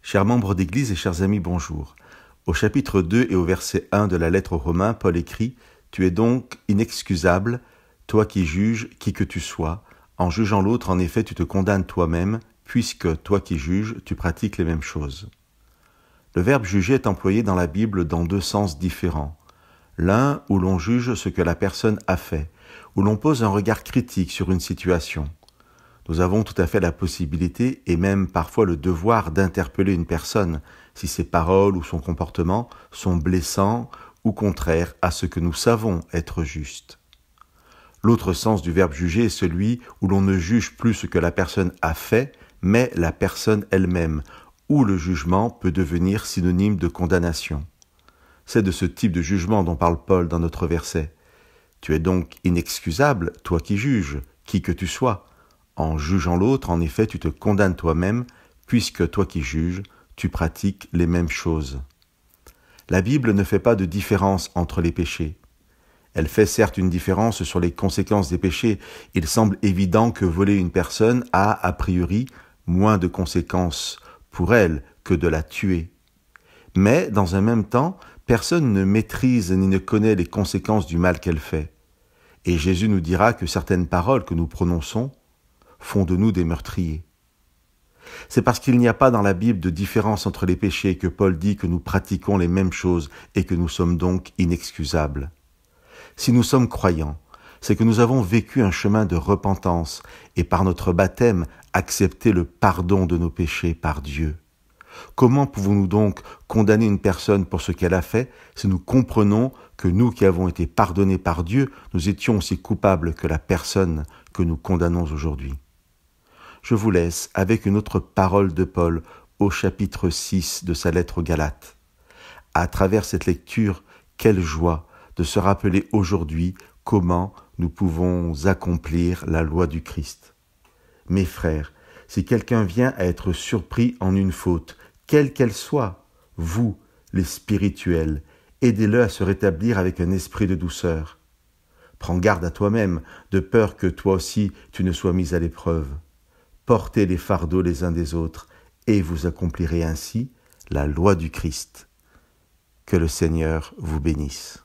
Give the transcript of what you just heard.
Chers membres d'Église et chers amis, bonjour. Au chapitre 2 et au verset 1 de la lettre aux Romains, Paul écrit « Tu es donc inexcusable, toi qui juges, qui que tu sois. En jugeant l'autre, en effet, tu te condamnes toi-même, puisque toi qui juges, tu pratiques les mêmes choses. » Le verbe « juger » est employé dans la Bible dans deux sens différents. L'un où l'on juge ce que la personne a fait, où l'on pose un regard critique sur une situation. Nous avons tout à fait la possibilité et même parfois le devoir d'interpeller une personne si ses paroles ou son comportement sont blessants ou contraires à ce que nous savons être juste. L'autre sens du verbe juger est celui où l'on ne juge plus ce que la personne a fait, mais la personne elle-même, où le jugement peut devenir synonyme de condamnation. C'est de ce type de jugement dont parle Paul dans notre verset. Tu es donc inexcusable, toi qui juges, qui que tu sois. En jugeant l'autre, en effet, tu te condamnes toi-même, puisque toi qui juges, tu pratiques les mêmes choses. La Bible ne fait pas de différence entre les péchés. Elle fait certes une différence sur les conséquences des péchés. Il semble évident que voler une personne a priori, moins de conséquences pour elle que de la tuer. Mais, dans un même temps, personne ne maîtrise ni ne connaît les conséquences du mal qu'elle fait. Et Jésus nous dira que certaines paroles que nous prononçons font de nous des meurtriers. C'est parce qu'il n'y a pas dans la Bible de différence entre les péchés que Paul dit que nous pratiquons les mêmes choses et que nous sommes donc inexcusables. Si nous sommes croyants, c'est que nous avons vécu un chemin de repentance et par notre baptême accepté le pardon de nos péchés par Dieu. Comment pouvons-nous donc condamner une personne pour ce qu'elle a fait si nous comprenons que nous qui avons été pardonnés par Dieu, nous étions aussi coupables que la personne que nous condamnons aujourd'hui? Je vous laisse avec une autre parole de Paul au chapitre 6 de sa lettre aux Galates. À travers cette lecture, quelle joie de se rappeler aujourd'hui comment nous pouvons accomplir la loi du Christ. Mes frères, si quelqu'un vient à être surpris en une faute, quelle qu'elle soit, vous, les spirituels, aidez-le à se rétablir avec un esprit de douceur. Prends garde à toi-même, de peur que toi aussi tu ne sois mis à l'épreuve. Portez les fardeaux les uns des autres, et vous accomplirez ainsi la loi du Christ. Que le Seigneur vous bénisse.